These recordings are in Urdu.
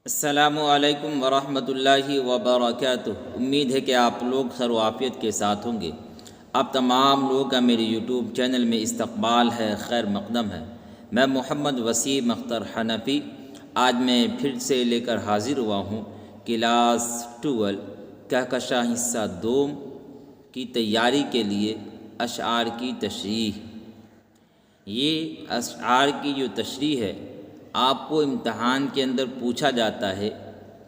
السلام علیکم ورحمۃ اللہ وبرکاتہ۔ امید ہے کہ آپ لوگ خیر و عافیت کے ساتھ ہوں گے۔ آپ تمام لوگوں کا میرے یوٹیوب چینل میں استقبال ہے، خیر مقدم ہے۔ میں محمد وسیم اختر حنفی آج میں پھر سے لے کر حاضر ہوا ہوں کلاس 12 کہکشاں حصہ دوم کی تیاری کے لیے اشعار کی تشریح۔ یہ اشعار کی جو تشریح ہے آپ کو امتحان کے اندر پوچھا جاتا ہے،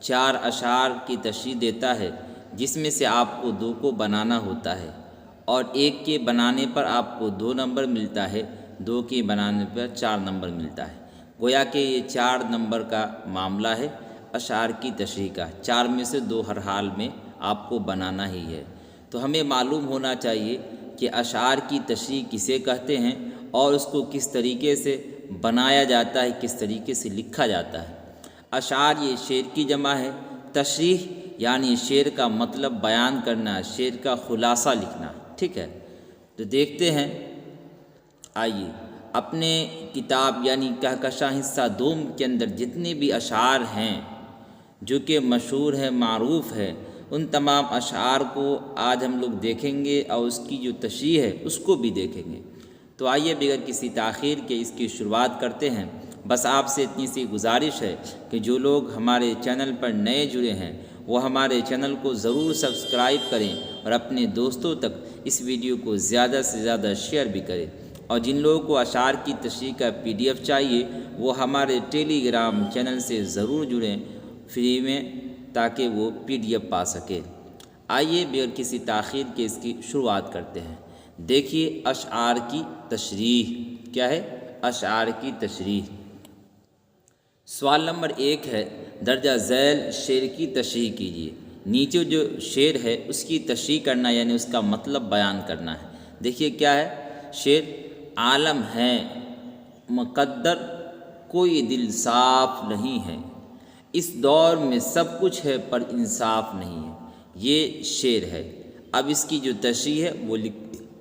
4 اشعار کی تشریح دیتا ہے جس میں سے آپ کو 2 کو بنانا ہوتا ہے اور 1 کے بنانے پر آپ کو 2 نمبر ملتا ہے، 2 کے بنانے پر 4 نمبر ملتا ہے۔ گویا کہ یہ 4 نمبر کا معاملہ ہے اشعار کی تشریح کا، 4 میں سے 2 ہر حال میں آپ کو بنانا ہی ہے۔ تو ہمیں معلوم ہونا چاہیے کہ اشعار کی تشریح کسے کہتے ہیں اور اس کو کس طریقے سے بنایا جاتا ہے، کس طریقے سے لکھا جاتا ہے۔ اشعار یہ شعر کی جمع ہے، تشریح یعنی شعر کا مطلب بیان کرنا، شعر کا خلاصہ لکھنا، ٹھیک ہے۔ تو دیکھتے ہیں، آئیے اپنے کتاب یعنی کہکشاں حصہ دوم کے اندر جتنے بھی اشعار ہیں جو کہ مشہور ہے، معروف ہے، ان تمام اشعار کو آج ہم لوگ دیکھیں گے اور اس کی جو تشریح ہے اس کو بھی دیکھیں گے۔ تو آئیے بغیر کسی تاخیر کے اس کی شروعات کرتے ہیں۔ بس آپ سے اتنی سی گزارش ہے کہ جو لوگ ہمارے چینل پر نئے جڑے ہیں وہ ہمارے چینل کو ضرور سبسکرائب کریں اور اپنے دوستوں تک اس ویڈیو کو زیادہ سے زیادہ شیئر بھی کریں، اور جن لوگوں کو اشعار کی تشریح کا PDF چاہیے وہ ہمارے ٹیلی گرام چینل سے ضرور جڑیں فری میں، تاکہ وہ PDF پا سکے۔ آئیے بغیر کسی تاخیر کے اس کی شروعات کرتے ہیں۔ دیکھیے اشعار کی تشریح کیا ہے، اشعار کی تشریح۔ سوال نمبر 1 ہے، درجہ ذیل شعر کی تشریح کیجیے۔ نیچے جو شعر ہے اس کی تشریح کرنا یعنی اس کا مطلب بیان کرنا ہے۔ دیکھیے کیا ہے شعر، عالم ہے مقدر کوئی دل صاف نہیں ہے، اس دور میں سب کچھ ہے پر انصاف نہیں ہے۔ یہ شعر ہے۔ اب اس کی جو تشریح ہے وہ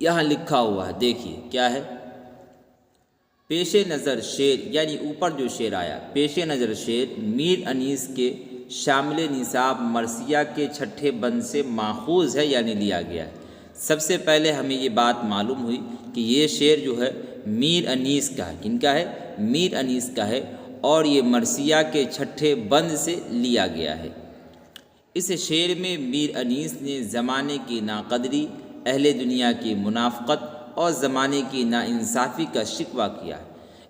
یہاں لکھا ہوا ہے، دیکھیے کیا ہے۔ پیش نظر شعر یعنی اوپر جو شعر آیا، پیش نظر شعر میر انیس کے شامل نصاب مرثیہ کے 6 بند سے ماخوذ ہے یعنی لیا گیا ہے۔ سب سے پہلے ہمیں یہ بات معلوم ہوئی کہ یہ شعر جو ہے میر انیس کا ہے۔ کن کا ہے؟ میر انیس کا ہے، اور یہ مرثیہ کے 6 بند سے لیا گیا ہے۔ اس شعر میں میر انیس نے زمانے کی ناقدری، اہل دنیا کی منافقت اور زمانے کی ناانصافی کا شکوہ کیا ہے۔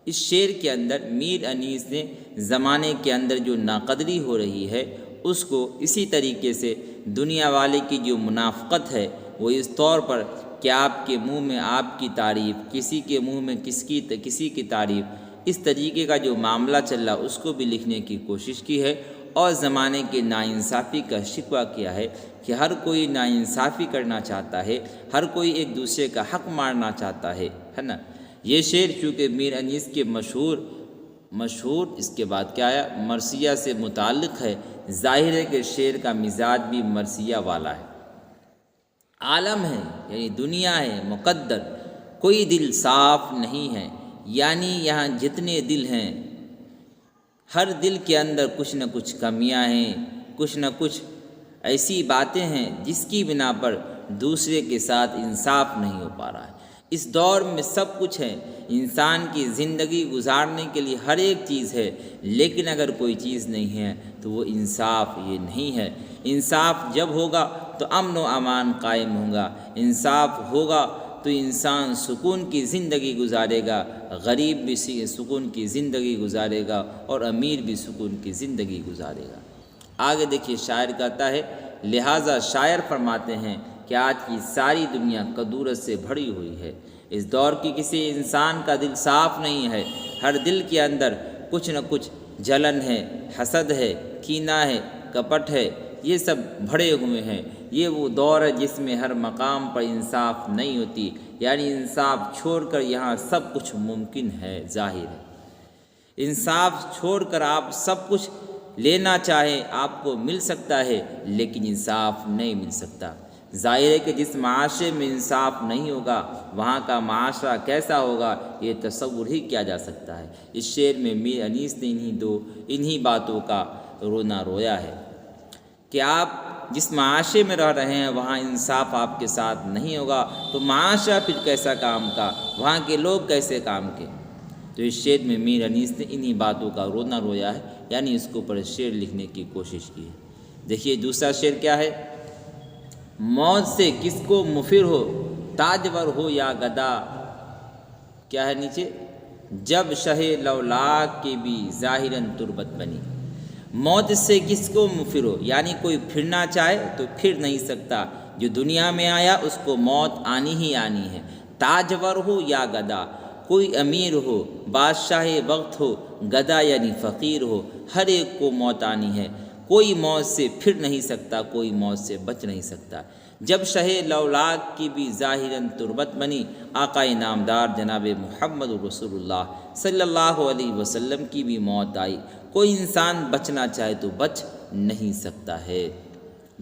اس شعر کے اندر میر انیس نے زمانے کے اندر جو ناقدری ہو رہی ہے اس کو اسی طریقے سے دنیا والے کی جو منافقت ہے وہ اس طور پر کہ آپ کے منہ میں آپ کی تعریف، کسی کے منہ میں کسی کی تعریف، اس طریقے کا جو معاملہ چل رہا اس کو بھی لکھنے کی کوشش کی ہے، اور زمانے کے ناانصافی کا شکوہ کیا ہے کہ ہر کوئی ناانصافی کرنا چاہتا ہے، ہر کوئی ایک دوسرے کا حق مارنا چاہتا ہے نا۔ یہ شعر چونکہ میر انیس کے مشہور اس کے بعد کیا آیا، مرثیہ سے متعلق ہے، ظاہر ہے کہ شعر کا مزاج بھی مرثیہ والا ہے۔ عالم ہے یعنی دنیا ہے، مقدر کوئی دل صاف نہیں ہے، یعنی یہاں جتنے دل ہیں ہر دل کے اندر کچھ نہ کچھ کمیاں ہیں، کچھ نہ کچھ ایسی باتیں ہیں جس کی بنا پر دوسرے کے ساتھ انصاف نہیں ہو پا رہا ہے۔ اس دور میں سب کچھ ہے، انسان کی زندگی گزارنے کے لیے ہر ایک چیز ہے، لیکن اگر کوئی چیز نہیں ہے تو وہ انصاف یہ نہیں ہے۔ انصاف جب ہوگا تو امن و امان قائم ہوگا، انصاف ہوگا تو انسان سکون کی زندگی گزارے گا، غریب بھی سکون کی زندگی گزارے گا اور امیر بھی سکون کی زندگی گزارے گا۔ آگے دیکھیے شاعر کہتا ہے، لہٰذا شاعر فرماتے ہیں کہ آج کی ساری دنیا کدورت سے بھری ہوئی ہے، اس دور کی کسی انسان کا دل صاف نہیں ہے، ہر دل کے اندر کچھ نہ کچھ جلن ہے، حسد ہے، کینہ ہے، کپٹ ہے، یہ سب بھرے ہوئے ہیں۔ یہ وہ دور ہے جس میں ہر مقام پر انصاف نہیں ہوتی، یعنی انصاف چھوڑ کر یہاں سب کچھ ممکن ہے، ظاہر ہے۔ انصاف چھوڑ کر آپ سب کچھ لینا چاہیں آپ کو مل سکتا ہے، لیکن انصاف نہیں مل سکتا۔ ظاہر ہے کہ جس معاشرے میں انصاف نہیں ہوگا وہاں کا معاشرہ کیسا ہوگا یہ تصور ہی کیا جا سکتا ہے۔ اس شعر میں میر انیس نے انہی باتوں کا رونا رویا ہے کہ آپ جس معاشرے میں رہ رہے ہیں وہاں انصاف آپ کے ساتھ نہیں ہوگا تو معاشرہ پھر کیسا کام کا، وہاں کے لوگ کیسے کام کے۔ تو اس شعر میں میر انیس نے انہی باتوں کا رونا رویا ہے، یعنی اس کے اوپر شعر لکھنے کی کوشش کی ہے۔ دیکھیے دوسرا شعر کیا ہے، موت سے کس کو مفر ہو، تاجور ہو یا گدا، کیا ہے نیچے، جب شہ لولاک کے بھی ظاہراً تربت بنی۔ موت سے کس کو مفر ہو، یعنی کوئی پھرنا چاہے تو پھر نہیں سکتا، جو دنیا میں آیا اس کو موت آنی ہی آنی ہے، تاجور ہو یا گدا، کوئی امیر ہو، بادشاہ وقت ہو، گدا یعنی فقیر ہو، ہر ایک کو موت آنی ہے، کوئی موت سے پھر نہیں سکتا، کوئی موت سے بچ نہیں سکتا۔ جب شہ لولاک کی بھی ظاہراً تربت بنی، آقا نامدار جناب محمد رسول اللہ صلی اللہ علیہ وسلم کی بھی موت آئی، کوئی انسان بچنا چاہے تو بچ نہیں سکتا ہے۔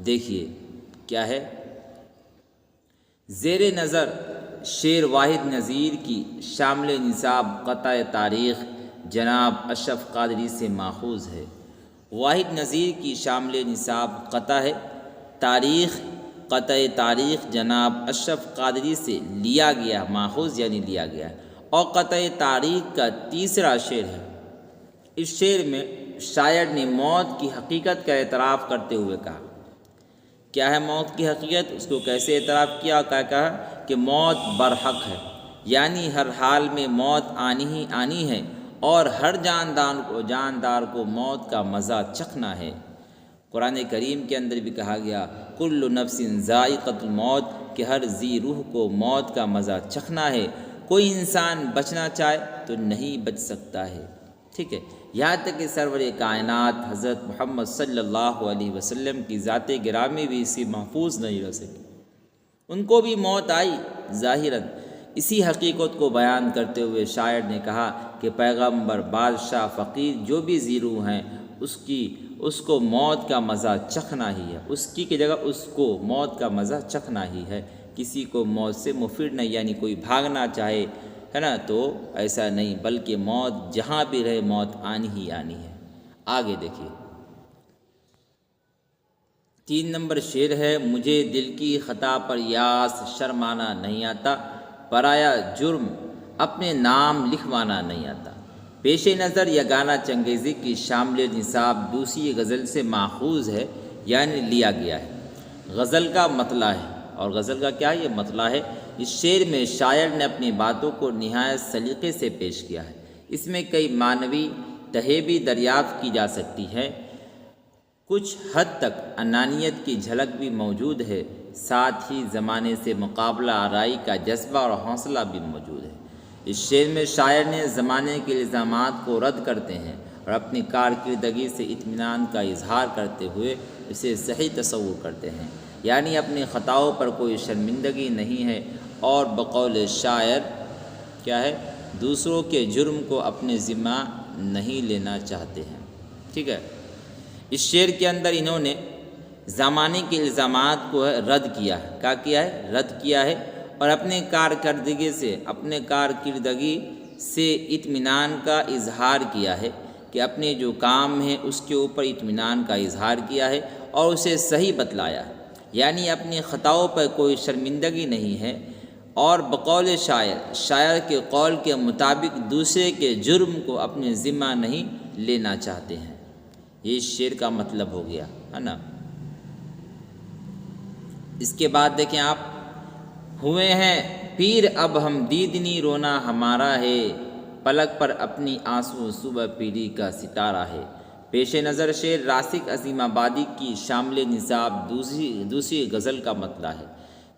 دیکھیے کیا ہے، زیر نظر شعر واحد نظیر کی شامل نصاب قطع تاریخ جناب اشرف قادری سے ماخوذ ہے۔ واحد نظیر کی شامل نصاب قطع ہے، تاریخ قطع تاریخ جناب اشرف قادری سے لیا گیا، ماخوذ یعنی لیا گیا، اور قطع تاریخ کا تیسرا شعر ہے۔ اس شعر میں شاعر نے موت کی حقیقت کا اعتراف کرتے ہوئے کہا، کیا ہے موت کی حقیقت، اس کو کیسے اعتراف کیا، کیا کہا کہ موت برحق ہے، یعنی ہر حال میں موت آنی ہی آنی ہے، اور ہر جاندار کو موت کا مزہ چکھنا ہے۔ قرآن کریم کے اندر بھی کہا گیا، کل نفس ذائقۃ الموت، کہ ہر ذی روح کو موت کا مزہ چکھنا ہے، کوئی انسان بچنا چاہے تو نہیں بچ سکتا ہے۔ ٹھیک ہے، یہاں تک کہ سرور کائنات حضرت محمد صلی اللہ علیہ وسلم کی ذات گرامی بھی اسی محفوظ نہیں رہ سکی، ان کو بھی موت آئی ظاہراً۔ اسی حقیقت کو بیان کرتے ہوئے شاعر نے کہا کہ پیغمبر، بادشاہ، فقیر جو بھی ذی روح ہیں اس کو موت کا مزہ چکھنا ہی ہے، اس کی جگہ اس کو موت کا مزہ چکھنا ہی ہے، کسی کو موت سے مفر نہیں، یعنی کوئی بھاگنا چاہے ہے نا تو ایسا نہیں، بلکہ موت جہاں بھی رہے موت آنی ہی آنی ہے۔ آگے دیکھیے 3 نمبر شعر ہے، مجھے دل کی خطا پر یاس شرمانا نہیں آتا، پرایا جرم اپنے نام لکھوانا نہیں آتا۔ پیش نظر یگانہ چنگیزی کی شامل نصاب دوسری غزل سے ماخوذ ہے، یعنی لیا گیا ہے۔ غزل کا مطلع ہے، اور غزل کا کیا ہے، یہ مطلع ہے۔ اس شعر میں شاعر نے اپنی باتوں کو نہایت سلیقے سے پیش کیا ہے، اس میں کئی معنوی تہیں بھی دریافت کی جا سکتی ہے، کچھ حد تک انانیت کی جھلک بھی موجود ہے، ساتھ ہی زمانے سے مقابلہ آرائی کا جذبہ اور حوصلہ بھی موجود ہے۔ اس شعر میں شاعر نے زمانے کے الزامات کو رد کرتے ہیں اور اپنی کارکردگی سے اطمینان کا اظہار کرتے ہوئے اسے صحیح تصور کرتے ہیں، یعنی اپنی خطاؤں پر کوئی شرمندگی نہیں ہے، اور بقول شاعر کیا ہے، دوسروں کے جرم کو اپنے ذمہ نہیں لینا چاہتے ہیں۔ ٹھیک ہے، اس شعر کے اندر انہوں نے زمانے کے الزامات کو رد کیا ہے، کیا کیا ہے، رد کیا ہے، اور اپنے کارکردگی سے اطمینان کا اظہار کیا ہے، کہ اپنے جو کام ہیں اس کے اوپر اطمینان کا اظہار کیا ہے اور اسے صحیح بتلایا ہے، یعنی اپنی خطاؤں پر کوئی شرمندگی نہیں ہے، اور بقول شاعر کے قول کے مطابق دوسرے کے جرم کو اپنے ذمہ نہیں لینا چاہتے ہیں۔ یہ اس شعر کا مطلب ہو گیا ہے نا۔ اس کے بعد دیکھیں آپ، ہوئے ہیں پیر اب ہم دیدنی رونا ہمارا ہے، پلک پر اپنی آنسو صبح پیری کا ستارہ ہے۔ پیش نظر شعر راسخ عظیم آبادی کی شامل نصاب دوسری غزل کا مطلع ہے۔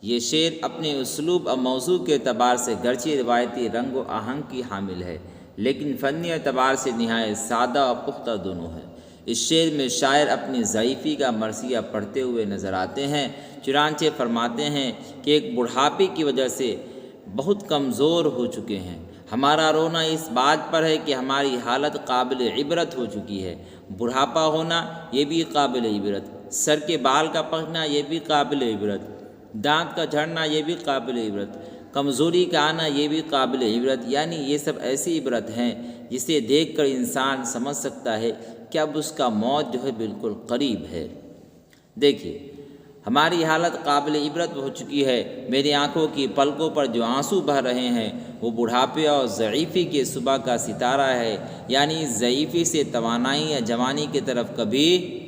یہ شعر اپنے اسلوب اور موضوع کے اعتبار سے گرچہ روایتی رنگ و آہنگ کی حامل ہے، لیکن فنی اعتبار سے نہایت سادہ اور پختہ دونوں ہے۔ اس شعر میں شاعر اپنی ضعیفی کا مرثیہ پڑھتے ہوئے نظر آتے ہیں، چنانچہ فرماتے ہیں کہ ایک بڑھاپے کی وجہ سے بہت کمزور ہو چکے ہیں، ہمارا رونا اس بات پر ہے کہ ہماری حالت قابل عبرت ہو چکی ہے۔ بڑھاپا ہونا یہ بھی قابل عبرت، سر کے بال کا پکنا یہ بھی قابل عبرت، دانت کا جھڑنا یہ بھی قابل عبرت، کمزوری کا آنا یہ بھی قابل عبرت، یعنی یہ سب ایسی عبرت ہیں جسے دیکھ کر انسان سمجھ سکتا ہے کہ اب اس کا موت جو ہے بالکل قریب ہے۔ دیکھیے ہماری حالت قابل عبرت ہو چکی ہے۔ میری آنکھوں کی پلکوں پر جو آنسو بہہ رہے ہیں وہ بڑھاپے اور ضعیفی کے صبح کا ستارہ ہے، یعنی ضعیفی سے توانائی یا جوانی کی طرف کبھی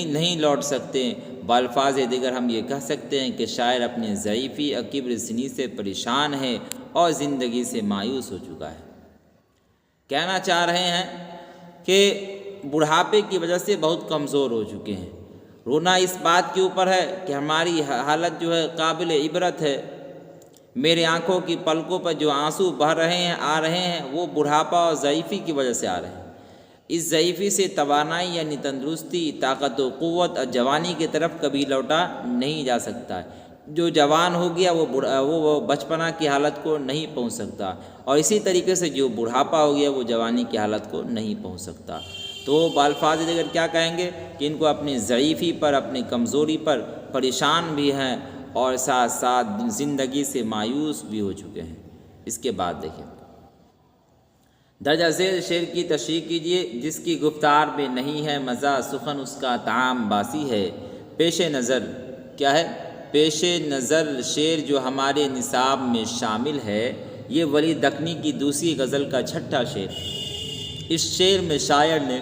نہیں لوٹ سکتے۔ بالفاظ دیگر ہم یہ کہہ سکتے ہیں کہ شاعر اپنے ضعیفی اور کبر سنی سے پریشان ہے اور زندگی سے مایوس ہو چکا ہے۔ کہنا چاہ رہے ہیں کہ بڑھاپے کی وجہ سے بہت کمزور ہو چکے ہیں۔ رونا اس بات کے اوپر ہے کہ ہماری حالت جو ہے قابل عبرت ہے۔ میرے آنکھوں کی پلکوں پر جو آنسو بہہ رہے ہیں آ رہے ہیں وہ بڑھاپا اور ضعیفی کی وجہ سے آ رہے ہیں۔ اس ضعیفی سے توانائی یعنی تندرستی، طاقت و قوت اور جوانی کی طرف کبھی لوٹا نہیں جا سکتا۔ جو جوان ہو گیا وہ بچپنا کی حالت کو نہیں پہنچ سکتا، اور اسی طریقے سے جو بڑھاپا ہو گیا وہ جوانی کی حالت کو نہیں پہنچ سکتا۔ تو بالفاظ دیگر کیا کہیں گے کہ ان کو اپنی ضعیفی پر، اپنی کمزوری پر پریشان بھی ہیں اور ساتھ ساتھ زندگی سے مایوس بھی ہو چکے ہیں۔ اس کے بعد دیکھیں درجہ ذیل شعر کی تشریح کیجیے۔ جس کی گفتار میں نہیں ہے مزہ، سخن اس کا طعام باسی ہے۔ پیش نظر کیا ہے؟ پیش نظر شعر جو ہمارے نصاب میں شامل ہے یہ ولی دکنی کی دوسری غزل کا چھٹا شعر۔ اس شعر میں شاعر نے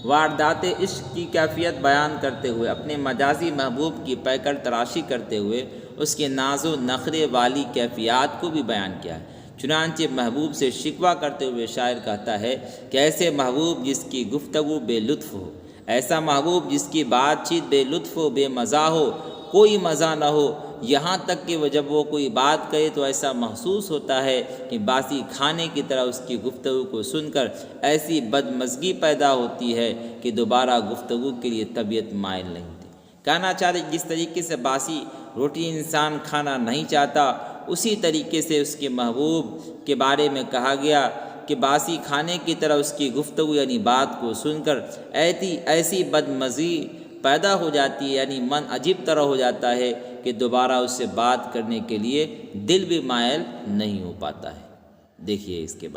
واردات عشق کی کیفیت بیان کرتے ہوئے اپنے مجازی محبوب کی پیکر تراشی کرتے ہوئے اس کے ناز و نخرے والی کیفیات کو بھی بیان کیا ہے۔ چنانچہ محبوب سے شکوہ کرتے ہوئے شاعر کہتا ہے کہ ایسے محبوب جس کی گفتگو بے لطف ہو، ایسا محبوب جس کی بات چیت بے لطف و بے مزہ ہو، کوئی مزہ نہ ہو، یہاں تک کہ جب وہ کوئی بات کہے تو ایسا محسوس ہوتا ہے کہ باسی کھانے کی طرح اس کی گفتگو کو سن کر ایسی بدمزگی پیدا ہوتی ہے کہ دوبارہ گفتگو کے لیے طبیعت مائل نہیں ہوتی۔ کہنا چاہتے جس طریقے سے باسی روٹی انسان کھانا نہیں چاہتا، اسی طریقے سے اس کے محبوب کے بارے میں کہا گیا کہ باسی کھانے کی طرح اس کی گفتگو یعنی بات کو سن کر ایسی بدمزگی پیدا ہو جاتی ہے، یعنی من عجیب طرح ہو جاتا ہے کہ دوبارہ اس سے بات کرنے کے لیے دل بھی مائل نہیں ہو پاتا ہے۔ دیکھیے اس کے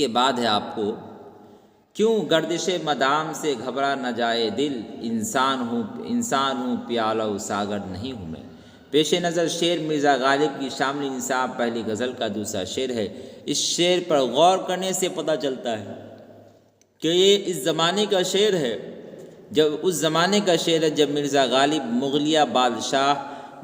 بعد ہے آپ کو کیوں گردش مدام سے گھبرا نہ جائے دل، انسان ہوں پیالہ و ساغر نہیں ہوں میں۔ پیش نظر شعر مرزا غالب کی شامل نصاب پہلی غزل کا دوسرا شعر ہے۔ اس شعر پر غور کرنے سے پتہ چلتا ہے کہ یہ اس زمانے کا شعر ہے، اس زمانے کا شعر ہے جب مرزا غالب مغلیہ بادشاہ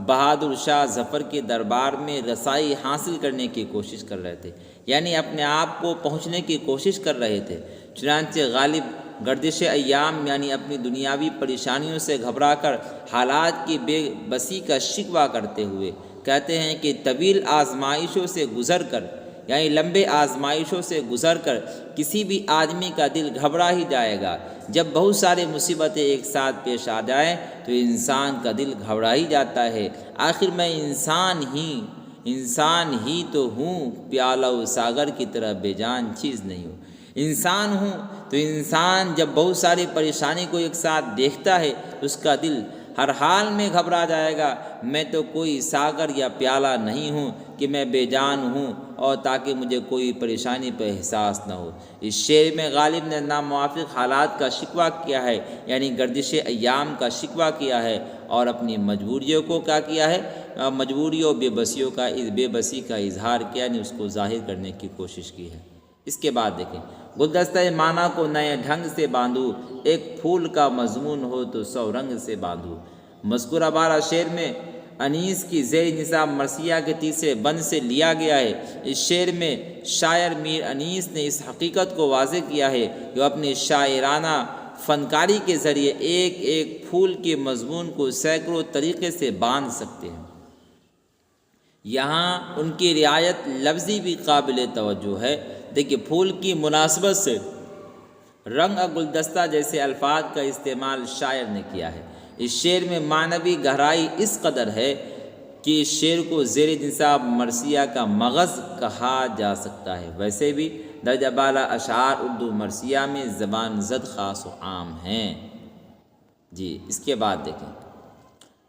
بہادر شاہ ظفر کے دربار میں رسائی حاصل کرنے کی کوشش کر رہے تھے، یعنی اپنے آپ کو پہنچنے کی کوشش کر رہے تھے۔ چنانچہ غالب گردش ایام یعنی اپنی دنیاوی پریشانیوں سے گھبرا کر حالات کی بے بسی کا شکوہ کرتے ہوئے کہتے ہیں کہ طویل آزمائشوں سے گزر کر، یعنی لمبے آزمائشوں سے گزر کر کسی بھی آدمی کا دل گھبرا ہی جائے گا۔ جب بہت سارے مصیبتیں ایک ساتھ پیش آ جائیں تو انسان کا دل گھبرا ہی جاتا ہے۔ آخر میں انسان ہی تو ہوں، پیالہ و ساغر کی طرح بے جان چیز نہیں ہوں۔ انسان ہوں تو انسان جب بہت ساری پریشانی کو ایک ساتھ دیکھتا ہے تو اس کا دل ہر حال میں گھبرا جائے گا۔ میں تو کوئی ساغر یا پیالہ نہیں ہوں کہ میں بے جان ہوں اور تاکہ مجھے کوئی پریشانی پہ احساس نہ ہو۔ اس شعر میں غالب نے ناموافق حالات کا شکوہ کیا ہے، یعنی گردش ایام کا شکوہ کیا ہے، اور اپنی مجبوریوں کو کیا کیا ہے، مجبوریوں بے بسی کا اظہار کیا، یعنی اس کو ظاہر کرنے کی کوشش کی ہے۔ اس کے بعد دیکھیں گلدستہ معنی کو نئے ڈھنگ سے باندھو، ایک پھول کا مضمون ہو تو 100 رنگ سے باندھو۔ مذکورہ بارہ شعر میں انیس کی زیر نصاب مرثیہ کے تیسرے بند سے لیا گیا ہے۔ اس شعر میں شاعر میر انیس نے اس حقیقت کو واضح کیا ہے کہ وہ اپنی شاعرانہ فنکاری کے ذریعے ایک ایک پھول کے مضمون کو سینکڑوں طریقے سے باندھ سکتے ہیں۔ یہاں ان کی رعایت لفظی بھی قابل توجہ ہے۔ دیکھیے پھول کی مناسبت سے رنگ اور گلدستہ جیسے الفاظ کا استعمال شاعر نے کیا ہے۔ اس شعر میں معنوی گہرائی اس قدر ہے کہ اس شعر کو زیر نصاب مرثیہ کا مغز کہا جا سکتا ہے۔ ویسے بھی درجہ بالا اشعار اردو مرثیہ میں زبان زد خاص و عام ہیں۔ جی اس کے بعد دیکھیں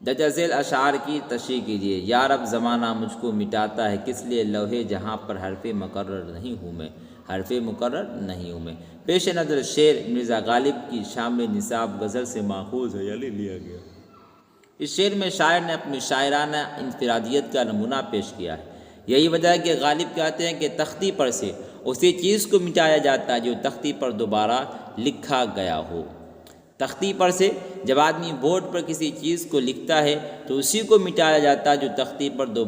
درج ذیل اشعار کی تشریح کیجیے۔ یا رب زمانہ مجھ کو مٹاتا ہے، کس لیے لوح جہاں پر حرف مقرر نہیں ہوں میں، حرف مقرر نہیں ہوں میں۔ پیش نظر شعر مرزا غالب کی شامل نصاب غزل سے ماخوذ ہے، یعنی لیا گیا۔ اس شعر میں شاعر نے اپنی شاعرانہ انفرادیت کا نمونہ پیش کیا ہے۔ یہی وجہ ہے کہ غالب کہتے ہیں کہ تختی پر سے اسی چیز کو مٹایا جاتا ہے جو تختی پر دوبارہ لکھا گیا ہو۔ تختی پر سے جب آدمی بورڈ پر کسی چیز کو لکھتا ہے تو اسی کو مٹایا جاتا ہے جو تختی پر دو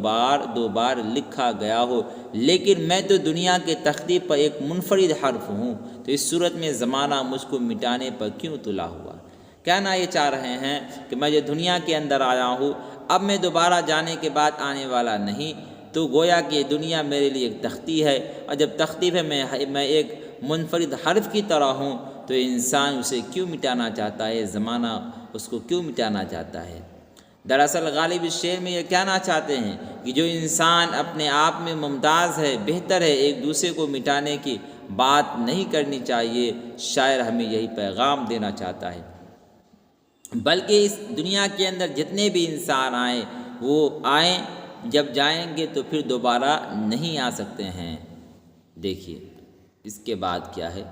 بار لکھا گیا ہو، لیکن میں تو دنیا کے تختی پر ایک منفرد حرف ہوں، تو اس صورت میں زمانہ مجھ کو مٹانے پر کیوں تلا ہوا؟ کہنا یہ چاہ رہے ہیں کہ میں جو دنیا کے اندر آیا ہوں، اب میں دوبارہ جانے کے بعد آنے والا نہیں، تو گویا کہ یہ دنیا میرے لیے ایک تختی ہے، اور جب تختی پہ میں ایک منفرد حرف کی طرح ہوں، تو انسان اسے کیوں مٹانا چاہتا ہے، زمانہ اس کو کیوں مٹانا چاہتا ہے؟ دراصل غالب اس شعر میں یہ کہنا چاہتے ہیں کہ جو انسان اپنے آپ میں ممتاز ہے، بہتر ہے، ایک دوسرے کو مٹانے کی بات نہیں کرنی چاہیے۔ شاعر ہمیں یہی پیغام دینا چاہتا ہے، بلکہ اس دنیا کے اندر جتنے بھی انسان آئیں وہ آئیں، جب جائیں گے تو پھر دوبارہ نہیں آ سکتے ہیں۔ دیکھیے اس کے بعد کیا ہے،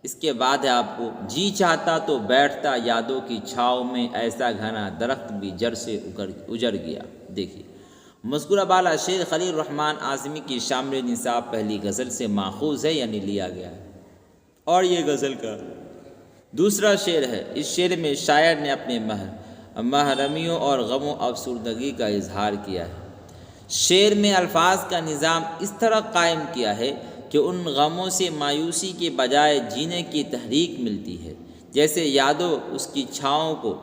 اس کے بعد ہے آپ کو جی چاہتا تو بیٹھتا یادوں کی چھاؤں میں، ایسا گھنا درخت بھی جڑ سے اجڑ گیا۔ دیکھیے مذکورہ بالا شعر خلیل الرحمن اعظمی کی شامل نصاب پہلی غزل سے ماخوذ ہے، یعنی لیا گیا ہے، اور یہ غزل کا دوسرا شعر ہے۔ اس شعر میں شاعر نے اپنے محرومیوں اور غم و افسردگی کا اظہار کیا ہے۔ شعر میں الفاظ کا نظام اس طرح قائم کیا ہے کہ ان غموں سے مایوسی کے بجائے جینے کی تحریک ملتی ہے، جیسے یادوں اس کی چھاؤں کو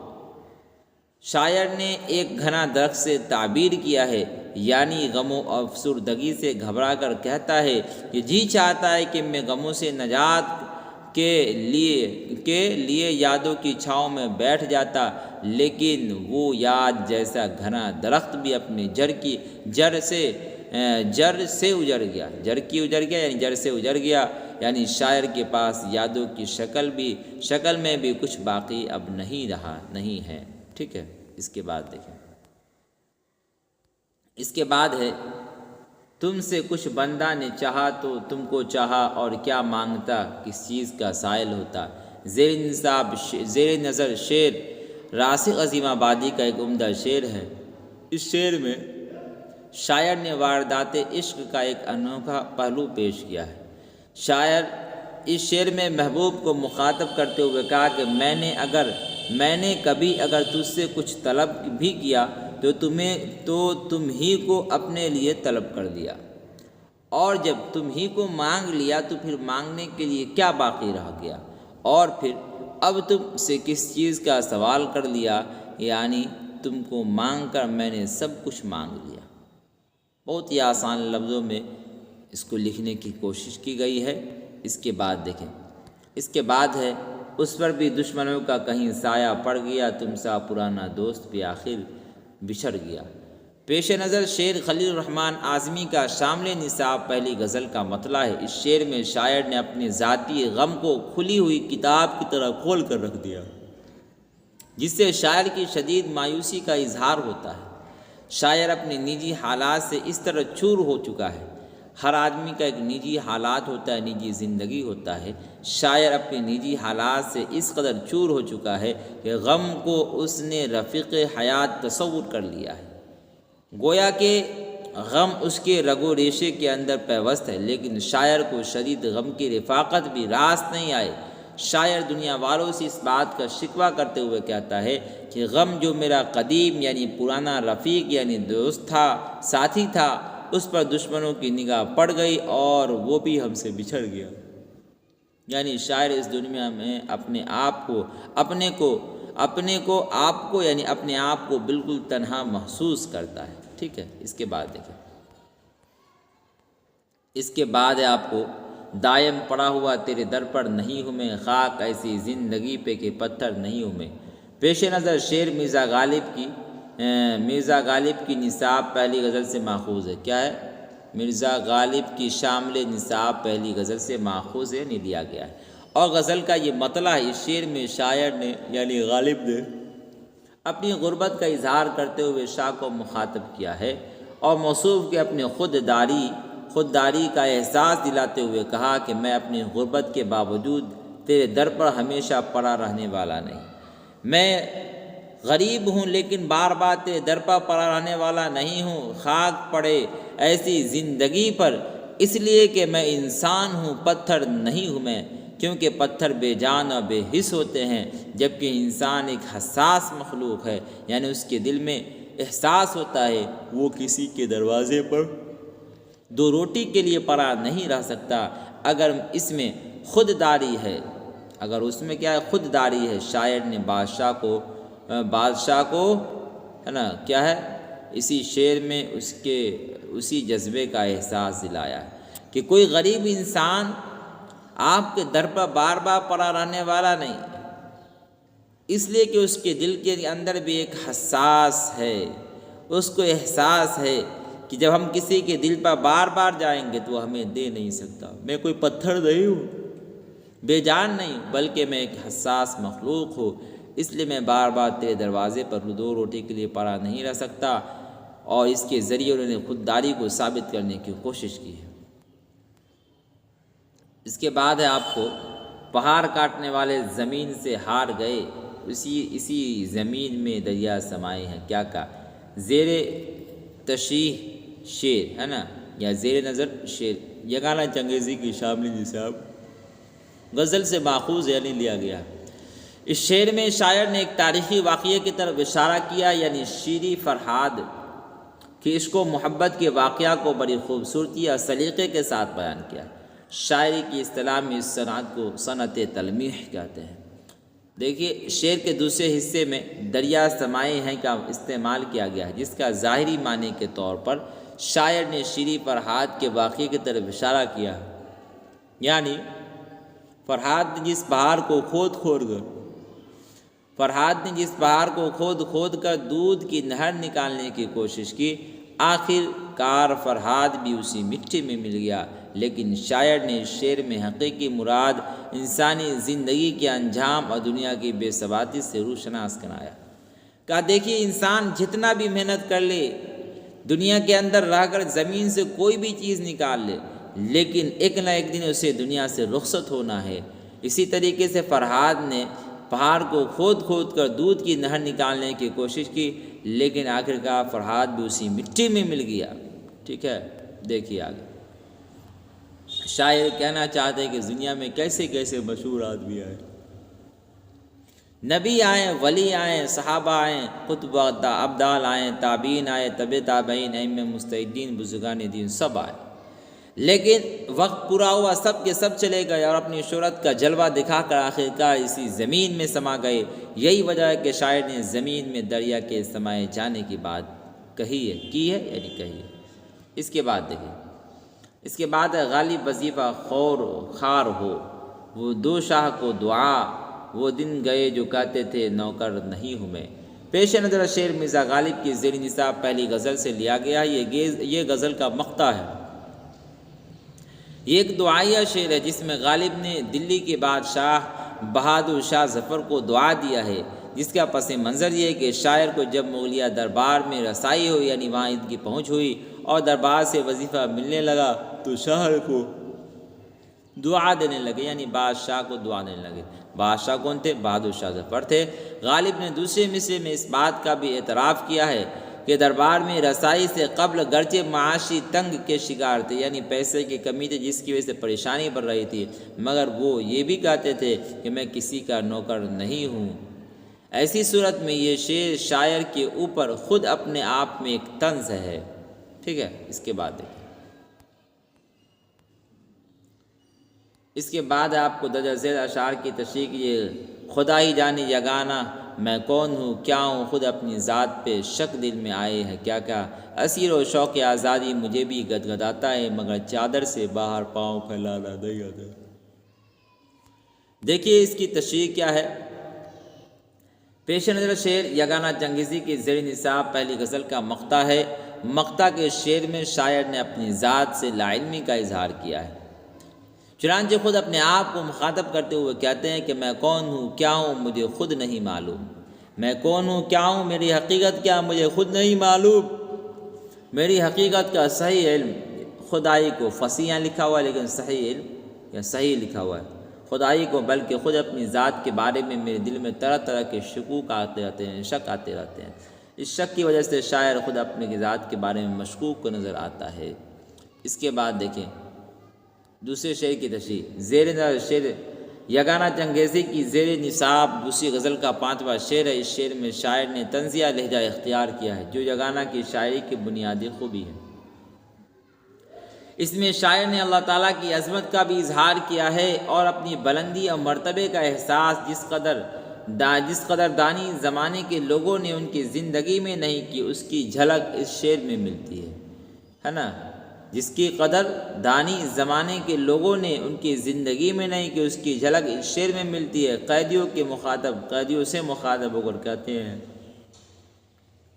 شاعر نے ایک گھنا درخت سے تعبیر کیا ہے، یعنی غم و افسردگی سے گھبرا کر کہتا ہے کہ جی چاہتا ہے کہ میں غموں سے نجات کے لیے یادوں کی چھاؤں میں بیٹھ جاتا، لیکن وہ یاد جیسا گھنا درخت بھی اپنے جڑ سے اجڑ گیا، یعنی جڑ سے اجڑ گیا، یعنی شاعر کے پاس یادوں کی شکل میں بھی کچھ باقی اب نہیں ہے۔ ٹھیک ہے، اس کے بعد دیکھیں، اس کے بعد ہے تم سے کچھ بندہ نے چاہا تو تم کو چاہا، اور کیا مانگتا کس چیز کا سائل ہوتا۔ زیر نظر شعر راسخ عظیم آبادی کا ایک عمدہ شعر ہے۔ اس شعر میں شاعر نے واردات عشق کا ایک انوکھا پہلو پیش کیا ہے۔ شاعر اس شعر میں محبوب کو مخاطب کرتے ہوئے کہا کہ میں نے کبھی اگر تجھ سے کچھ طلب بھی کیا تو تم ہی کو اپنے لیے طلب کر لیا، اور جب تم ہی کو مانگ لیا تو پھر مانگنے کے لیے کیا باقی رہ گیا، اور پھر اب تم سے کس چیز کا سوال کر لیا، یعنی تم کو مانگ کر میں نے سب کچھ مانگ لیا۔ بہت ہی آسان لفظوں میں اس کو لکھنے کی کوشش کی گئی ہے۔ اس کے بعد دیکھیں، اس کے بعد ہے اس پر بھی دشمنوں کا کہیں سایہ پڑ گیا، تم سا پرانا دوست بھی آخر بچھڑ گیا۔ پیش نظر شعر خلیل الرحمن اعظمی کا شامل نصاب پہلی غزل کا مطلع ہے۔ اس شعر میں شاعر نے اپنے ذاتی غم کو کھلی ہوئی کتاب کی طرح کھول کر رکھ دیا، جس سے شاعر کی شدید مایوسی کا اظہار ہوتا ہے۔ شاعر اپنے نجی حالات سے اس طرح چور ہو چکا ہے۔ ہر آدمی کا ایک نجی حالات ہوتا ہے، نجی زندگی ہوتا ہے۔ شاعر اپنے نجی حالات سے اس قدر چور ہو چکا ہے کہ غم کو اس نے رفیق حیات تصور کر لیا ہے۔ گویا کہ غم اس کے رگ و ریشے کے اندر پیوست ہے، لیکن شاعر کو شدید غم کی رفاقت بھی راست نہیں آئے۔ شاعر دنیا والوں سے اس بات کا شکوہ کرتے ہوئے کہتا ہے کہ غم جو میرا قدیم یعنی پرانا رفیق یعنی دوست تھا، ساتھی تھا، اس پر دشمنوں کی نگاہ پڑ گئی اور وہ بھی ہم سے بچھڑ گیا۔ یعنی شاعر اس دنیا میں اپنے آپ کو بالکل تنہا محسوس کرتا ہے۔ ٹھیک ہے، اس کے بعد دیکھیں، اس کے بعد ہے آپ کو دائم پڑا ہوا تیرے در پر نہیں ہوں میں، خاک ایسی زندگی پہ کہ پتھر نہیں ہوں میں۔ پیش نظر شعر مرزا غالب کی نصاب پہلی غزل سے ماخوذ ہے۔ کیا ہے؟ مرزا غالب کی شامل نصاب پہلی غزل سے ماخوذ ہے، نہیں لیا گیا ہے، اور غزل کا یہ مطلع ہے۔ اس شعر میں شاعر نے یعنی غالب نے اپنی غربت کا اظہار کرتے ہوئے شاہ کو مخاطب کیا ہے اور موصوف کے اپنی خودداری کا احساس دلاتے ہوئے کہا کہ میں اپنی غربت کے باوجود تیرے در پر ہمیشہ پڑا رہنے والا نہیں، میں غریب ہوں لیکن بار بار تیرے در پر پڑا رہنے والا نہیں ہوں، خاک پڑے ایسی زندگی پر، اس لیے کہ میں انسان ہوں، پتھر نہیں ہوں میں، کیونکہ پتھر بے جان اور بے حس ہوتے ہیں، جبکہ انسان ایک حساس مخلوق ہے، یعنی اس کے دل میں احساس ہوتا ہے، وہ کسی کے دروازے پر دو روٹی کے لیے پڑا نہیں رہ سکتا اگر اس میں خودداری ہے، اگر اس میں کیا ہے، خودداری ہے۔ شاعر نے بادشاہ کو ہے نا کیا ہے، اسی شعر میں اسی جذبے کا احساس دلایا ہے کہ کوئی غریب انسان آپ کے در پر بار بار پڑا رہنے والا نہیں، اس لیے کہ اس کے دل کے اندر بھی ایک حساس ہے، اس کو احساس ہے کہ جب ہم کسی کے دل پر بار بار جائیں گے تو وہ ہمیں دے نہیں سکتا، میں کوئی پتھر نہیں ہوں، بے جان نہیں، بلکہ میں ایک حساس مخلوق ہوں، اس لیے میں بار بار تیرے دروازے پر دو روٹی کے لیے پڑا نہیں رہ سکتا، اور اس کے ذریعے انہوں نے خودداری کو ثابت کرنے کی کوشش کی ہے۔ اس کے بعد ہے آپ کو پہاڑ کاٹنے والے زمین سے ہار گئے، اسی زمین میں دریا سمائے ہیں، کیا کہا، زیر تشریح شعر ہے نا، یا زیر نظر شعر، یگانہ چنگیزی کی شاملی جی صاحب غزل سے ماخوذ یعنی لیا گیا۔ اس شعر میں شاعر نے ایک تاریخی واقعے کی طرف اشارہ کیا، یعنی شیریں فرہاد کہ عشق و محبت کے واقعہ کو بڑی خوبصورتی اور سلیقے کے ساتھ بیان کیا۔ شاعری کی اصطلاح میں اس صنعت کو صنعت تلمیح کہتے ہیں۔ دیکھیے شعر کے دوسرے حصے میں دریا سمائے ہیں کا استعمال کیا گیا ہے، جس کا ظاہری معنی کے طور پر شاعر نے شیریں فرہاد کے واقعے کی طرف اشارہ کیا، یعنی فرہاد نے جس پہاڑ کو کھود کر دودھ کی نہر نکالنے کی کوشش کی، آخر کار فرہاد بھی اسی مٹی میں مل گیا، لیکن شاعر نے شعر میں حقیقی مراد انسانی زندگی کے انجام اور دنیا کی بے ثباتی سے روشناس کرایا۔ کہا دیکھیے انسان جتنا بھی محنت کر لے، دنیا کے اندر رہ کر زمین سے کوئی بھی چیز نکال لے، لیکن ایک نہ ایک دن اسے دنیا سے رخصت ہونا ہے۔ اسی طریقے سے فرہاد نے پہاڑ کو کھود کر دودھ کی نہر نکالنے کی کوشش کی، لیکن آخرکار فرہاد بھی اسی مٹی میں مل گیا۔ ٹھیک ہے، دیکھیے آگے شاعر کہنا چاہتے ہیں کہ دنیا میں کیسے کیسے مشہور آدمی آئے، نبی آئیں، ولی آئیں، صحابہ آئیں، قطب ابدال آئیں، تابعین آئے، طب تابعین، ائمہ مجتہدین، بزرگان دین، سب آئے، لیکن وقت پورا ہوا، سب کے سب چلے گئے اور اپنی شہرت کا جلوہ دکھا کر آخرکار اسی زمین میں سما گئے۔ یہی وجہ ہے کہ شاعر نے زمین میں دریا کے سمائے جانے کی بات کہی ہے۔ اس کے بعد دیکھیں، اس کے بعد غالب وظیفہ خار ہو، وہ دو شاہ کو دعا، وہ دن گئے جو کہتے تھے نوکر نہیں ہوں میں۔ پیش نظر شعر مرزا غالب کی زیر نصاب پہلی غزل سے لیا گیا، یہ غزل کا مقطع ہے۔ یہ ایک دعائیہ شعر ہے جس میں غالب نے دلی کے بادشاہ بہادر شاہ ظفر کو دعا دیا ہے، جس کا پس منظر یہ ہے کہ شاعر کو جب مغلیہ دربار میں رسائی ہوئی، یعنی وہاں ان کی پہنچ ہوئی اور دربار سے وظیفہ ملنے لگا، تو شاہ کو دعا دینے لگے، یعنی بادشاہ کو دعا دینے لگے۔ بادشاہ کون تھے؟ بہادر شاہ ظفر تھے۔ غالب نے دوسرے مصرے میں اس بات کا بھی اعتراف کیا ہے کہ دربار میں رسائی سے قبل گرچہ معاشی تنگ کے شکار تھے، یعنی پیسے کی کمی تھی جس کی وجہ سے پریشانی بڑھ رہی تھی، مگر وہ یہ بھی کہتے تھے کہ میں کسی کا نوکر نہیں ہوں۔ ایسی صورت میں یہ شعر شاعر کے اوپر خود اپنے آپ میں ایک طنز ہے۔ ٹھیک ہے، اس کے بعد دیکھیں، اس کے بعد آپ کو درجہ ذیل اشعار کی تشریح کیے۔ خدا ہی جانے یگانہ میں کون ہوں، کیا ہوں، خود اپنی ذات پہ شک دل میں آئے ہے، کیا اسیر و شوق آزادی مجھے بھی گدگداتا ہے، مگر چادر سے باہر پاؤں پھیلانا نہیں آتا۔ دیکھیے اس کی تشریح کیا ہے۔ پیش نظر شعر یگانہ چنگیزی کی زیر نصاب پہلی غزل کا مقطع ہے۔ مقطع کے شعر میں شاعر نے اپنی ذات سے لا علمی کا اظہار کیا ہے، چنانچہ خود اپنے آپ کو مخاطب کرتے ہوئے کہتے ہیں کہ میں کون ہوں، کیا ہوں، مجھے خود نہیں معلوم، میں کون ہوں، کیا ہوں، میری حقیقت کیا، مجھے خود نہیں معلوم۔ میری حقیقت کا صحیح علم خدائی کو، فصیحاں لکھا ہوا ہے لیکن صحیح علم یا صحیح لکھا ہوا ہے خدائی کو، بلکہ خود اپنی ذات کے بارے میں میرے دل میں طرح طرح کے شکوک آتے رہتے ہیں، شک آتے رہتے ہیں۔ اس شک کی وجہ سے شاعر خود اپنی ذات کے بارے میں مشکوک کو نظر آتا ہے۔ اس کے بعد دیکھیں دوسرے شعر کی تشریح۔ زیر شعر یگانہ چنگیزی کی زیر نصاب دوسری غزل کا 5واں شعر ہے۔ اس شعر میں شاعر نے طنزیہ لہجہ اختیار کیا ہے جو یگانہ کی شاعری کی بنیادی خوبی ہے۔ اس میں شاعر نے اللہ تعالیٰ کی عظمت کا بھی اظہار کیا ہے اور اپنی بلندی اور مرتبے کا احساس جس قدر دانی زمانے کے لوگوں نے ان کی زندگی میں نہیں کی، اس کی جھلک اس شعر میں ملتی ہے نا۔ جس کی قدر دانی زمانے کے لوگوں نے ان کی زندگی میں نہیں کی، اس کی جھلک اس شعر میں ملتی ہے۔ قیدیوں سے مخاطب ہو کر کہتے ہیں،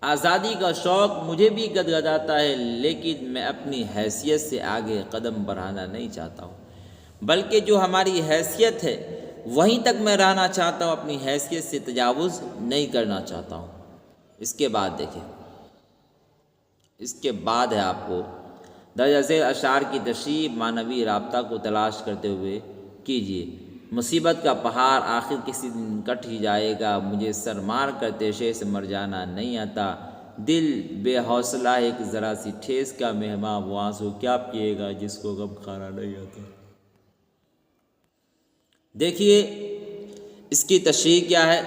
آزادی کا شوق مجھے بھی گدگداتا ہے، لیکن میں اپنی حیثیت سے آگے قدم بڑھانا نہیں چاہتا ہوں، بلکہ جو ہماری حیثیت ہے وہیں تک میں رہنا چاہتا ہوں، اپنی حیثیت سے تجاوز نہیں کرنا چاہتا ہوں۔ اس کے بعد دیکھیں، اس کے بعد ہے آپ کو درجہ ذیل اشعار کی تشریح معنوی رابطہ کو تلاش کرتے ہوئے کیجیے۔ مصیبت کا پہاڑ آخر کسی دن کٹ ہی جائے گا، مجھے سر مار کر تیشے سے مر جانا نہیں آتا، دل بے حوصلہ ایک ذرا سی ٹھیس کا مہمان، وہ آنسو کیا پیے گا جس کو غم کھانا نہیں آتا۔ دیکھیے اس کی تشریح کیا ہے۔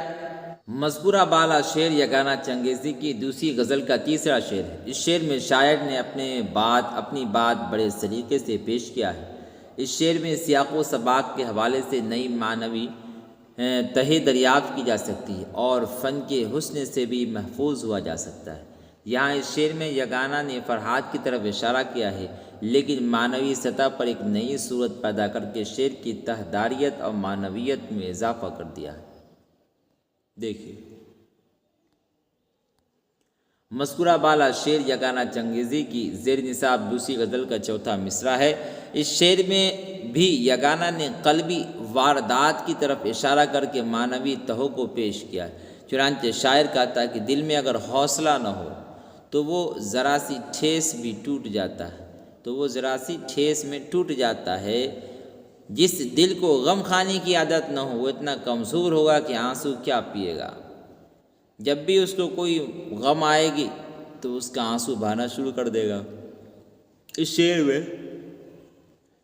مذکورہ بالا شعر یگانہ چنگیزی کی دوسری غزل کا تیسرا شعر ہے۔ اس شعر میں شاعر نے اپنی بات بڑے سلیقے سے پیش کیا ہے۔ اس شعر میں سیاق و سباق کے حوالے سے نئی معنوی تہہ دریافت کی جا سکتی ہے اور فن کے حسن سے بھی محفوظ ہوا جا سکتا ہے۔ یہاں اس شعر میں یگانہ نے فرحات کی طرف اشارہ کیا ہے، لیکن معنوی سطح پر ایک نئی صورت پیدا کر کے شعر کی تہداریت اور معنویت میں اضافہ کر دیا ہے۔ دیکھیے مذکورہ بالا شعر یگانہ چنگیزی کی زیر نصاب دوسری غزل کا چوتھا مصرع ہے۔ اس شعر میں بھی یگانہ نے قلبی واردات کی طرف اشارہ کر کے معنوی تہوں کو پیش کیا ہے۔ چنانچہ شاعر کہتا ہے کہ دل میں اگر حوصلہ نہ ہو تو وہ ذرا سی ٹھیس میں ٹوٹ جاتا ہے۔ جس دل کو غم کھانے کی عادت نہ ہو وہ اتنا کمزور ہوگا کہ آنسو کیا پیے گا۔ جب بھی اس کو کوئی غم آئے گی تو اس کا آنسو بہانا شروع کر دے گا۔ اس شعر میں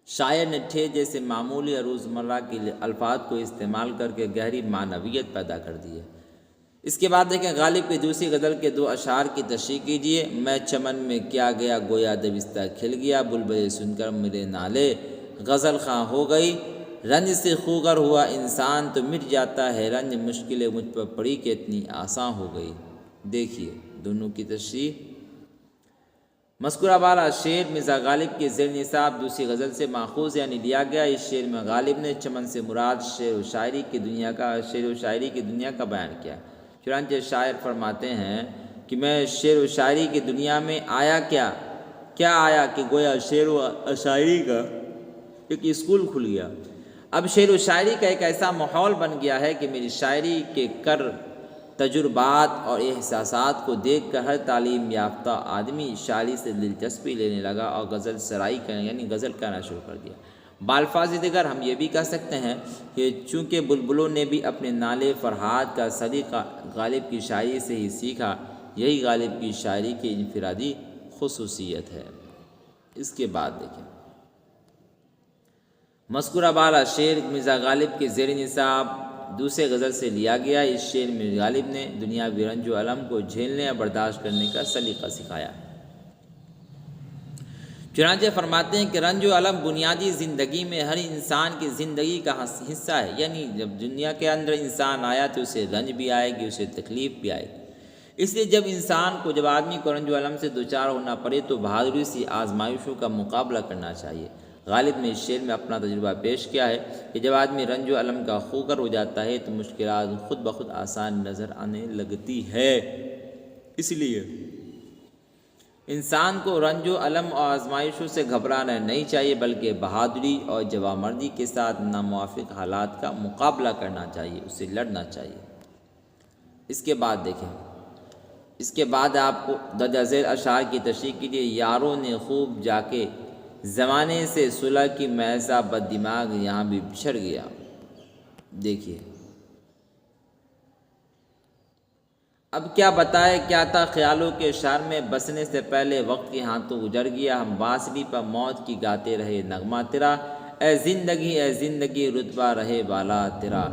شاعر نے ٹھیس جیسے معمولی اور روزمرہ کے الفاظ کو استعمال کر کے گہری معنویت پیدا کر دی ہے۔ اس کے بعد دیکھیں غالب کی دوسری غزل کے 2 اشعار کی تشریح کیجیے۔ میں چمن میں کیا گیا گویا دبستہ کھل گیا، بلبلیں سن کر میرے نالے غزل خواں ہو گئی، رنج سے خوگر ہوا انسان تو مٹ جاتا ہے، رنج مشکلیں مجھ پر پڑی کہ اتنی آسان ہو گئی۔ دیکھیے دونوں کی تشریح۔ مذکورہ بالا شعر مرزا غالب کی زیر نصاب دوسری غزل سے ماخوذ یعنی لیا گیا۔ اس شعر میں غالب نے چمن سے مراد شعر و شاعری کی دنیا کا بیان کیا۔ چنانچہ شاعر فرماتے ہیں کہ میں شعر و شاعری کی دنیا میں آیا کیا آیا کہ گویا شعر و شاعری کا ایک اسکول کھل گیا۔ اب شعر و شاعری کا ایک ایسا ماحول بن گیا ہے کہ میری شاعری کے تجربات اور احساسات کو دیکھ کر ہر تعلیم یافتہ آدمی شاعری سے دلچسپی لینے لگا اور غزل کہنا شروع کر دیا۔ بالفاظ دیگر ہم یہ بھی کہہ سکتے ہیں کہ چونکہ بلبلوں نے بھی اپنے نالے فرحات کا سلیقہ غالب کی شاعری سے ہی سیکھا، یہی غالب کی شاعری کی انفرادی خصوصیت ہے۔ اس کے بعد دیکھیں مذکورہ بالا شعر مرزا غالب کے زیر نصاب دوسرے غزل سے لیا گیا۔ اس شعر میں غالب نے دنیاوی رنج و الم کو جھیلنے اور برداشت کرنے کا سلیقہ سکھایا ہے۔ چنانچہ فرماتے ہیں کہ رنج و الم بنیادی زندگی میں ہر انسان کی زندگی کا حصہ ہے، یعنی جب دنیا کے اندر انسان آیا تو اسے رنج بھی آئے گی، اسے تکلیف بھی آئے گی۔ اس لیے جب آدمی کو رنج و الم سے دوچار ہونا پڑے تو بہادری سی آزمائشوں کا مقابلہ کرنا چاہیے۔ غالب نے اس شعر میں اپنا تجربہ پیش کیا ہے کہ جب آدمی رنج و الم کا خوگر ہو جاتا ہے تو مشکلات خود بخود آسان نظر آنے لگتی ہے۔ اس لیے انسان کو رنج و الم اور آزمائشوں سے گھبرانا نہیں چاہیے، بلکہ بہادری اور جوانمردی کے ساتھ ناموافق حالات کا مقابلہ کرنا چاہیے، اسے لڑنا چاہیے۔ اس کے بعد دیکھیں، اس کے بعد آپ کو درجہ ذیل اشعار کی تشریح کیجیے۔ یاروں نے خوب جا کے زمانے سے صلح کی محضہ بد دماغ یہاں بھی بچھڑ گیا۔ دیکھیے اب کیا بتائے کیا تھا خیالوں کے شہر میں بسنے سے پہلے وقت کے ہاتھوں گزر گیا۔ ہم بانسری پر موت کی گاتے رہے نغمہ تیرا، اے زندگی رتبہ رہے بالا تیرا۔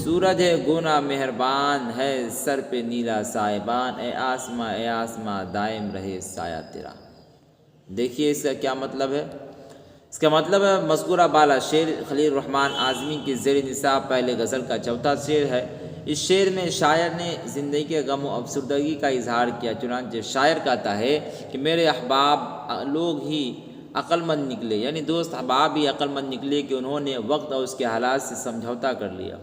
سورج ہے گونا مہربان ہے سر پہ نیلا سائبان، اے آسماں دائم رہے سایہ تیرا۔ دیکھیے اس کا کیا مطلب ہے۔ اس کا مطلب ہے مذکورہ بالا شعر خلیل الرحمن اعظمی کی زیر نصاب پہلے غزل کا چوتھا شعر ہے۔ اس شعر میں شاعر نے زندگی کے غم و افسردگی کا اظہار کیا۔ چنانچہ شاعر کہتا ہے کہ میرے احباب لوگ ہی عقل مند نکلے، یعنی دوست احباب ہی عقل مند نکلے کہ انہوں نے وقت اور اس کے حالات سے سمجھوتا کر لیا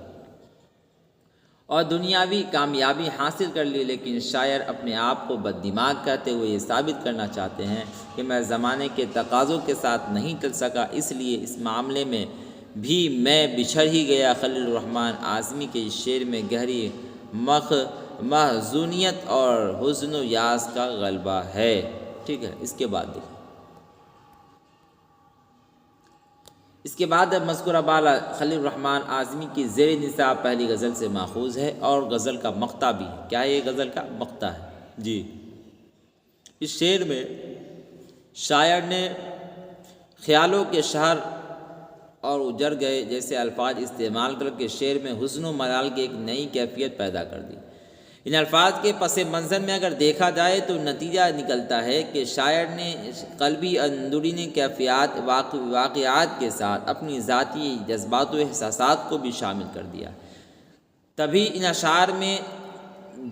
اور دنیاوی کامیابی حاصل کر لی، لیکن شاعر اپنے آپ کو بد دماغ کہتے ہوئے یہ ثابت کرنا چاہتے ہیں کہ میں زمانے کے تقاضوں کے ساتھ نہیں چل سکا، اس لیے اس معاملے میں بھی میں بچھڑ ہی گیا۔ خلیل الرحمن اعظمی کے اس شعر میں گہری محزونیت اور حزن و یاس کا غلبہ ہے۔ ٹھیک ہے، اس کے بعد دیکھیں، اس کے بعد مذکورہ بالا خلیل الرحمن اعظمی کی زیر نصاب پہلی غزل سے ماخوذ ہے اور غزل کا مقطع بھی ہے۔ کیا یہ غزل کا مقطع ہے؟ جی، اس شعر میں شاعر نے خیالوں کے شہر اور اجڑ گئے جیسے الفاظ استعمال کر کے شعر میں حزن و ملال کی ایک نئی کیفیت پیدا کر دی۔ ان الفاظ کے پس منظر میں اگر دیکھا جائے تو نتیجہ نکلتا ہے کہ شاعر نے قلبی اندرونی کیفیات واقعات کے ساتھ اپنی ذاتی جذبات و احساسات کو بھی شامل کر دیا، تبھی ان اشعار میں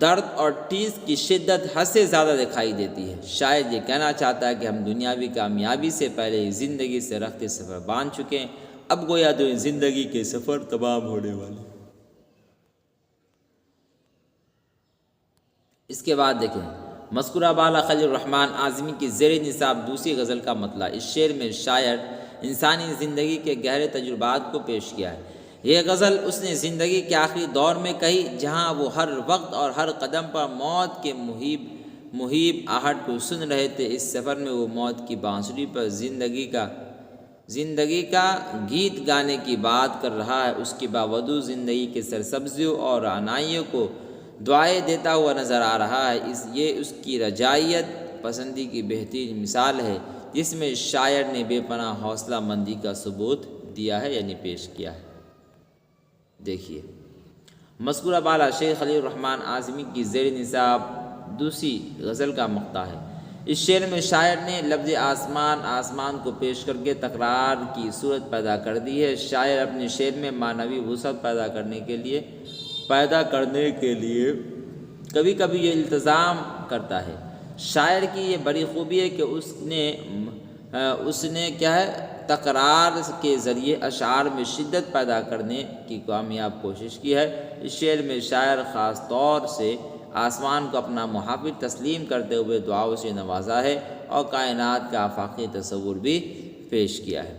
درد اور ٹیس کی شدت حد سے زیادہ دکھائی دیتی ہے۔ شاعر یہ کہنا چاہتا ہے کہ ہم دنیاوی کامیابی سے پہلے زندگی سے رخت سفر باندھ چکے ہیں، اب گویا تو زندگی کے سفر تمام ہونے والے۔ اس کے بعد دیکھیں، مذکورہ بالا خلیل الرحمن اعظمی کی زیر نصاب دوسری غزل کا مطلع۔ اس شعر میں شاعر انسانی زندگی کے گہرے تجربات کو پیش کیا ہے۔ یہ غزل اس نے زندگی کے آخری دور میں کہی جہاں وہ ہر وقت اور ہر قدم پر موت کے مہیب آہٹ کو سن رہے تھے۔ اس سفر میں وہ موت کی بانسری پر زندگی کا گیت گانے کی بات کر رہا ہے، اس کے باوجود زندگی کے سرسبزیوں اور رعنائیوں کو دعائیں دیتا ہوا نظر آ رہا ہے۔ یہ اس کی رجائیت پسندی کی بہترین مثال ہے جس میں شاعر نے بے پناہ حوصلہ مندی کا ثبوت دیا ہے، یعنی پیش کیا ہے۔ دیکھیے مذکورہ بالا شعر خلیل الرحمن اعظمی کی زیر نصاب دوسری غزل کا مقطع ہے۔ اس شعر میں شاعر نے لفظ آسمان کو پیش کر کے تکرار کی صورت پیدا کر دی ہے۔ شاعر اپنے شعر میں معنوی وسعت پیدا کرنے کے لیے کبھی کبھی یہ التزام کرتا ہے۔ شاعر کی یہ بڑی خوبی ہے کہ اس نے کیا ہے تکرار کے ذریعے اشعار میں شدت پیدا کرنے کی کامیاب کوشش کی ہے۔ اس شعر میں شاعر خاص طور سے آسمان کو اپنا محافظ تسلیم کرتے ہوئے دعاؤں سے نوازا ہے اور کائنات کا آفاقی تصور بھی پیش کیا ہے۔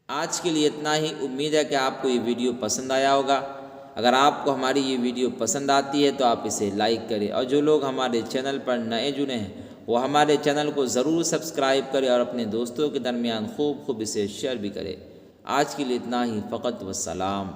آج کے لیے اتنا ہی۔ امید ہے کہ آپ کو یہ ویڈیو پسند آیا ہوگا۔ اگر آپ کو ہماری یہ ویڈیو پسند آتی ہے تو آپ اسے لائک کریں، اور جو لوگ ہمارے چینل پر نئے جڑے ہیں وہ ہمارے چینل کو ضرور سبسکرائب کریں اور اپنے دوستوں کے درمیان خوب اسے شیئر بھی کریں۔ آج کے لیے اتنا ہی، فقط والسلام۔